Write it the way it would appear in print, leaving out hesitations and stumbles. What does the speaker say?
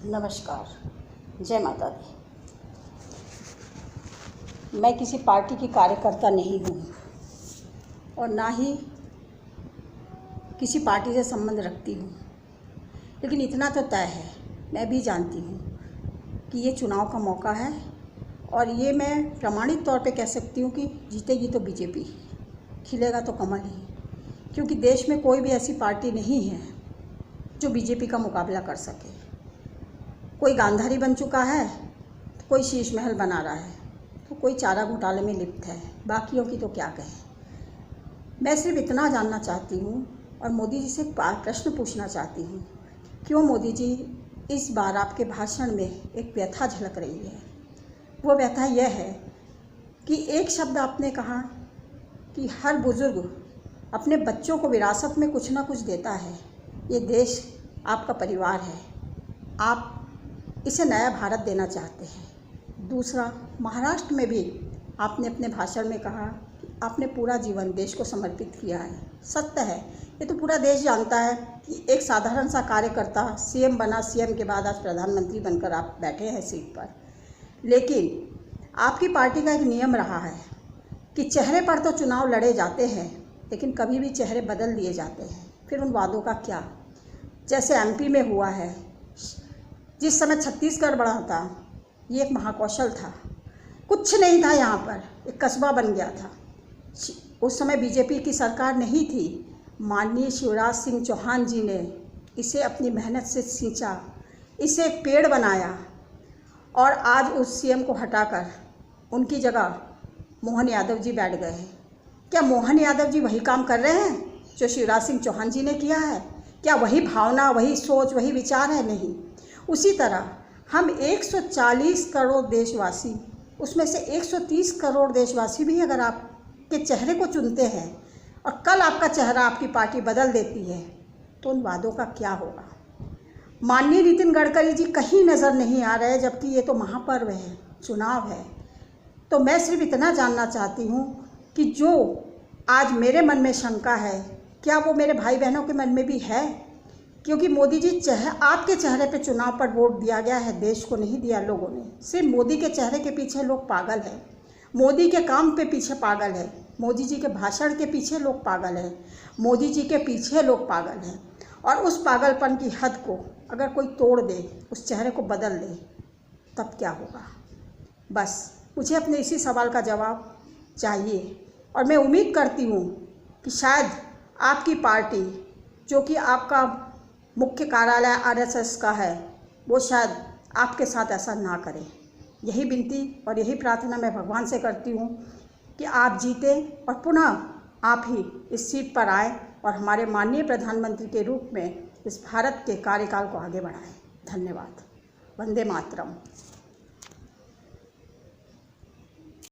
नमस्कार, जय माता दी। मैं किसी पार्टी की कार्यकर्ता नहीं हूँ और ना ही किसी पार्टी से संबंध रखती हूँ, लेकिन इतना तो तय है, मैं भी जानती हूँ कि ये चुनाव का मौका है और ये मैं प्रमाणित तौर पे कह सकती हूँ कि जीतेगी तो बीजेपी, खिलेगा तो कमल ही, क्योंकि देश में कोई भी ऐसी पार्टी नहीं है जो बीजेपी का मुकाबला कर सके। कोई गांधारी बन चुका है, तो कोई शीश महल बना रहा है, तो कोई चारा घोटाले में लिप्त है, बाकियों की तो क्या कहें। मैं सिर्फ इतना जानना चाहती हूँ और मोदी जी से एक प्रश्न पूछना चाहती हूँ, क्यों मोदी जी इस बार आपके भाषण में एक व्यथा झलक रही है। वो व्यथा यह है कि एक शब्द आपने कहा कि हर बुज़ुर्ग अपने बच्चों को विरासत में कुछ ना कुछ देता है, ये देश आपका परिवार है, आप इसे नया भारत देना चाहते हैं। दूसरा, महाराष्ट्र में भी आपने अपने भाषण में कहा कि आपने पूरा जीवन देश को समर्पित किया है। सत्य है, ये तो पूरा देश जानता है कि एक साधारण सा कार्यकर्ता सीएम बना, सीएम के बाद आज प्रधानमंत्री बनकर आप बैठे हैं सीट पर। लेकिन आपकी पार्टी का एक नियम रहा है कि चेहरे पर तो चुनाव लड़े जाते हैं, लेकिन कभी भी चेहरे बदल दिए जाते हैं। फिर उन वादों का क्या? जैसे एमपी में हुआ है, जिस समय छत्तीसगढ़ बना था, ये एक महाकौशल था, कुछ नहीं था, यहाँ पर एक कस्बा बन गया था। उस समय बीजेपी की सरकार नहीं थी, माननीय शिवराज सिंह चौहान जी ने इसे अपनी मेहनत से सींचा, इसे एक पेड़ बनाया और आज उस सीएम को हटाकर उनकी जगह मोहन यादव जी बैठ गए हैं। क्या मोहन यादव जी वही काम कर रहे हैं जो शिवराज सिंह चौहान जी ने किया है? क्या वही भावना, वही सोच, वही विचार है? नहीं। उसी तरह हम 140 करोड़ देशवासी, उसमें से 130 करोड़ देशवासी भी अगर आपके चेहरे को चुनते हैं और कल आपका चेहरा आपकी पार्टी बदल देती है, तो उन वादों का क्या होगा? माननीय नितिन गडकरी जी कहीं नज़र नहीं आ रहे, जबकि ये तो महापर्व है, चुनाव है। तो मैं सिर्फ इतना जानना चाहती हूँ कि जो आज मेरे मन में शंका है, क्या वो मेरे भाई बहनों के मन में भी है? क्योंकि मोदी जी आपके चेहरे पे चुनाव पर वोट दिया गया है, देश को नहीं दिया लोगों ने। सिर्फ मोदी के चेहरे के पीछे लोग पागल हैं, मोदी के काम पे पीछे पागल है, मोदी जी के भाषण के पीछे लोग पागल हैं, मोदी जी के पीछे लोग पागल हैं। और उस पागलपन की हद को अगर कोई तोड़ दे, उस चेहरे को बदल दे, तब क्या होगा? बस मुझे अपने इसी सवाल का जवाब चाहिए और मैं उम्मीद करती हूँ कि शायद आपकी पार्टी, जो कि आपका मुख्य कार्यालय आरएसएस का है, वो शायद आपके साथ ऐसा ना करे। यही विनती और यही प्रार्थना मैं भगवान से करती हूँ कि आप जीतें और पुनः आप ही इस सीट पर आए और हमारे माननीय प्रधानमंत्री के रूप में इस भारत के कार्यकाल को आगे बढ़ाएं। धन्यवाद। वंदे मातरम।